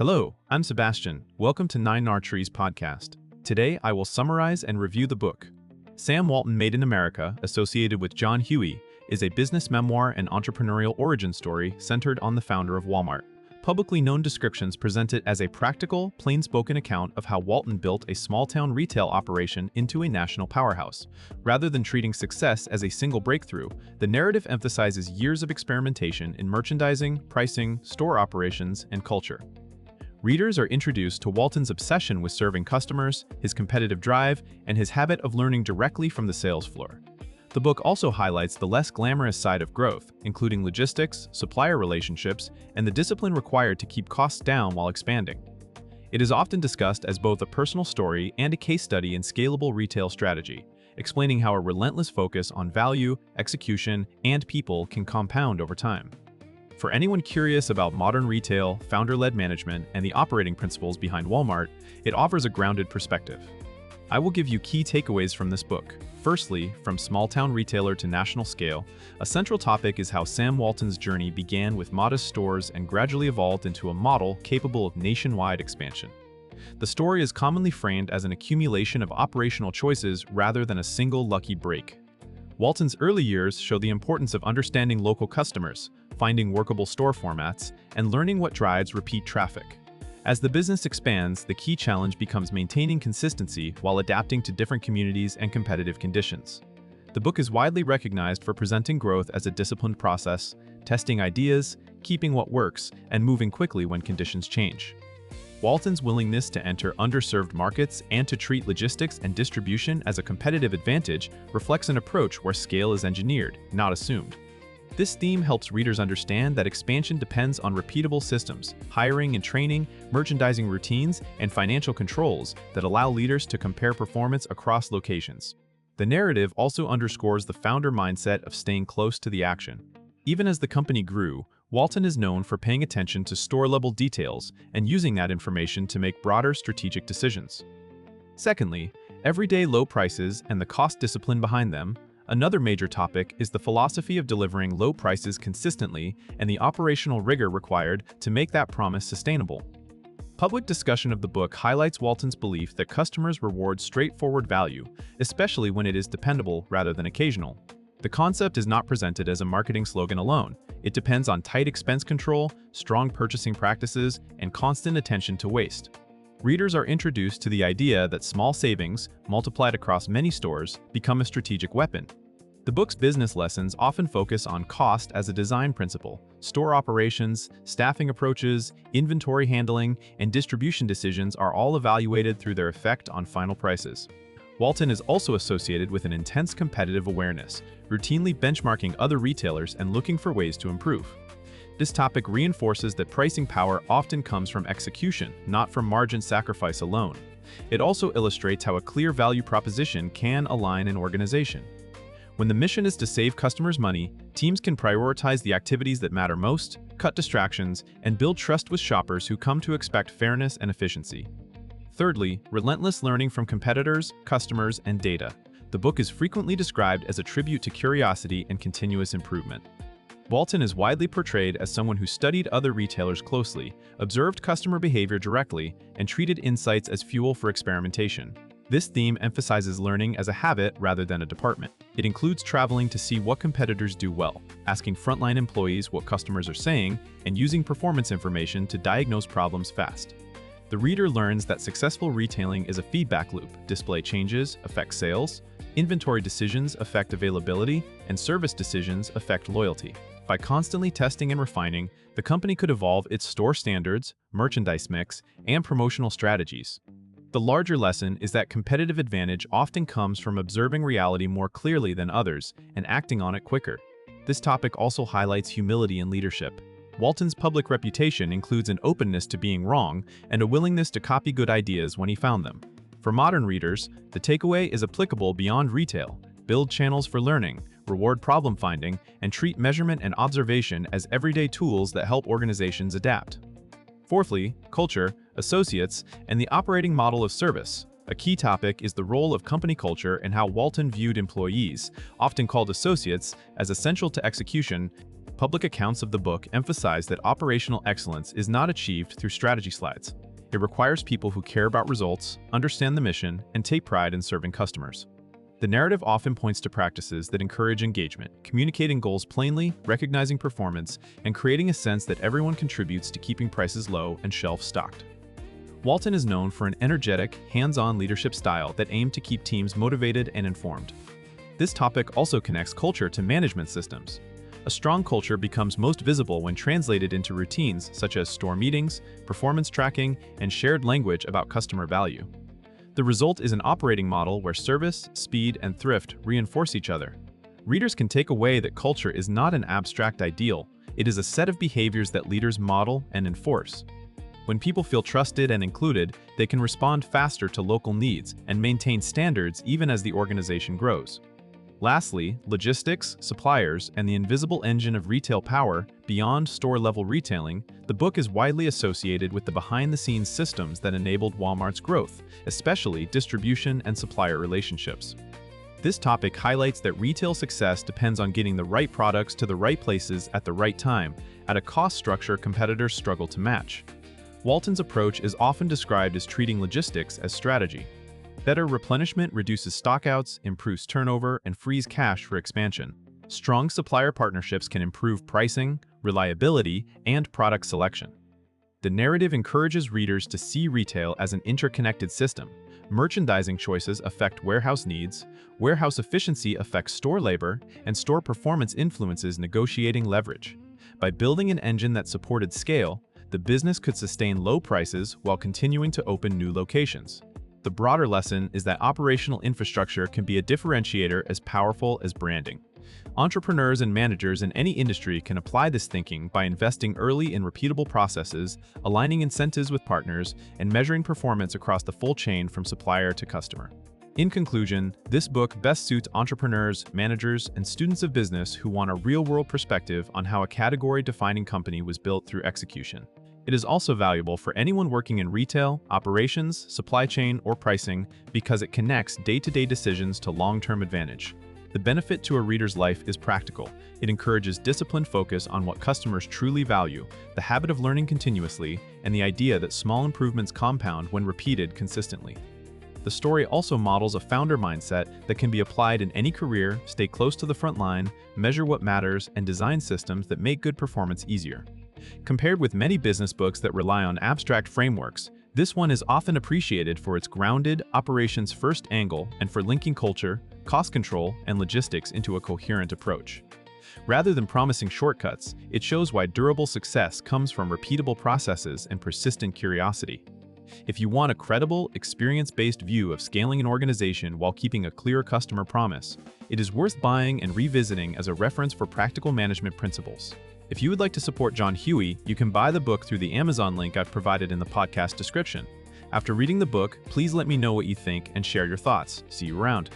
Hello, I'm Sebastian. Welcome to Nine Trees podcast. Today, I will summarize and review the book. Sam Walton Made in America, associated with John Huey, is a business memoir and entrepreneurial origin story centered on the founder of Walmart. Publicly known descriptions present it as a practical, plain-spoken account of how Walton built a small-town retail operation into a national powerhouse. Rather than treating success as a single breakthrough, the narrative emphasizes years of experimentation in merchandising, pricing, store operations, and culture. Readers are introduced to Walton's obsession with serving customers, his competitive drive, and his habit of learning directly from the sales floor. The book also highlights the less glamorous side of growth, including logistics, supplier relationships, and the discipline required to keep costs down while expanding. It is often discussed as both a personal story and a case study in scalable retail strategy, explaining how a relentless focus on value, execution, and people can compound over time. For anyone curious about modern retail, founder-led management, and the operating principles behind Walmart, it offers a grounded perspective. I will give you key takeaways from this book. Firstly, from small-town retailer to national scale, a central topic is how Sam Walton's journey began with modest stores and gradually evolved into a model capable of nationwide expansion. The story is commonly framed as an accumulation of operational choices rather than a single lucky break. Walton's early years show the importance of understanding local customers, finding workable store formats, and learning what drives repeat traffic. As the business expands, the key challenge becomes maintaining consistency while adapting to different communities and competitive conditions. The book is widely recognized for presenting growth as a disciplined process, testing ideas, keeping what works, and moving quickly when conditions change. Walton's willingness to enter underserved markets and to treat logistics and distribution as a competitive advantage reflects an approach where scale is engineered, not assumed. This theme helps readers understand that expansion depends on repeatable systems, hiring and training, merchandising routines, and financial controls that allow leaders to compare performance across locations. The narrative also underscores the founder mindset of staying close to the action. Even as the company grew, Walton is known for paying attention to store-level details and using that information to make broader strategic decisions. Secondly, everyday low prices and the cost discipline behind them. Another major topic is the philosophy of delivering low prices consistently and the operational rigor required to make that promise sustainable. Public discussion of the book highlights Walton's belief that customers reward straightforward value, especially when it is dependable rather than occasional. The concept is not presented as a marketing slogan alone. It depends on tight expense control, strong purchasing practices, and constant attention to waste. Readers are introduced to the idea that small savings, multiplied across many stores, become a strategic weapon. The book's business lessons often focus on cost as a design principle. Store operations, staffing approaches, inventory handling, and distribution decisions are all evaluated through their effect on final prices. Walton is also associated with an intense competitive awareness, routinely benchmarking other retailers and looking for ways to improve. This topic reinforces that pricing power often comes from execution, not from margin sacrifice alone. It also illustrates how a clear value proposition can align an organization. When the mission is to save customers money, teams can prioritize the activities that matter most, cut distractions, and build trust with shoppers who come to expect fairness and efficiency. Thirdly, relentless learning from competitors, customers, and data. The book is frequently described as a tribute to curiosity and continuous improvement. Walton is widely portrayed as someone who studied other retailers closely, observed customer behavior directly, and treated insights as fuel for experimentation. This theme emphasizes learning as a habit rather than a department. It includes traveling to see what competitors do well, asking frontline employees what customers are saying, and using performance information to diagnose problems fast. The reader learns that successful retailing is a feedback loop. Display changes affect sales, inventory decisions affect availability, and service decisions affect loyalty. By constantly testing and refining, the company could evolve its store standards, merchandise mix, and promotional strategies. The larger lesson is that competitive advantage often comes from observing reality more clearly than others and acting on it quicker. This topic also highlights humility in leadership. Walton's public reputation includes an openness to being wrong and a willingness to copy good ideas when he found them. For modern readers, the takeaway is applicable beyond retail. Build channels for learning, reward problem finding, and treat measurement and observation as everyday tools that help organizations adapt. Fourthly, culture, associates, and the operating model of service. A key topic is the role of company culture and how Walton viewed employees, often called associates, as essential to execution. Public accounts of the book emphasize that operational excellence is not achieved through strategy slides. It requires people who care about results, understand the mission, and take pride in serving customers. The narrative often points to practices that encourage engagement, communicating goals plainly, recognizing performance, and creating a sense that everyone contributes to keeping prices low and shelves stocked. Walton is known for an energetic, hands-on leadership style that aimed to keep teams motivated and informed. This topic also connects culture to management systems. A strong culture becomes most visible when translated into routines such as store meetings, performance tracking, and shared language about customer value. The result is an operating model where service, speed, and thrift reinforce each other. Readers can take away that culture is not an abstract ideal, it is a set of behaviors that leaders model and enforce. When people feel trusted and included, they can respond faster to local needs and maintain standards even as the organization grows. Lastly, logistics, suppliers, and the invisible engine of retail power beyond store-level retailing, the book is widely associated with the behind-the-scenes systems that enabled Walmart's growth, especially distribution and supplier relationships. This topic highlights that retail success depends on getting the right products to the right places at the right time, at a cost structure competitors struggle to match. Walton's approach is often described as treating logistics as strategy. Better replenishment reduces stockouts, improves turnover, and frees cash for expansion. Strong supplier partnerships can improve pricing, reliability, and product selection. The narrative encourages readers to see retail as an interconnected system. Merchandising choices affect warehouse needs, warehouse efficiency affects store labor, and store performance influences negotiating leverage. By building an engine that supported scale, the business could sustain low prices while continuing to open new locations. The broader lesson is that operational infrastructure can be a differentiator as powerful as branding. Entrepreneurs and managers in any industry can apply this thinking by investing early in repeatable processes, aligning incentives with partners, and measuring performance across the full chain from supplier to customer. In conclusion, this book best suits entrepreneurs, managers, and students of business who want a real-world perspective on how a category-defining company was built through execution. It is also valuable for anyone working in retail, operations, supply chain, or pricing because it connects day-to-day decisions to long-term advantage. The benefit to a reader's life is practical. It encourages disciplined focus on what customers truly value, the habit of learning continuously, and the idea that small improvements compound when repeated consistently. The story also models a founder mindset that can be applied in any career, stay close to the front line, measure what matters, and design systems that make good performance easier. Compared with many business books that rely on abstract frameworks, this one is often appreciated for its grounded, operations-first angle and for linking culture, cost control, and logistics into a coherent approach. Rather than promising shortcuts, it shows why durable success comes from repeatable processes and persistent curiosity. If you want a credible, experience-based view of scaling an organization while keeping a clear customer promise, it is worth buying and revisiting as a reference for practical management principles. If you would like to support John Huey, you can buy the book through the Amazon link I've provided in the podcast description. After reading the book, please let me know what you think and share your thoughts. See you around.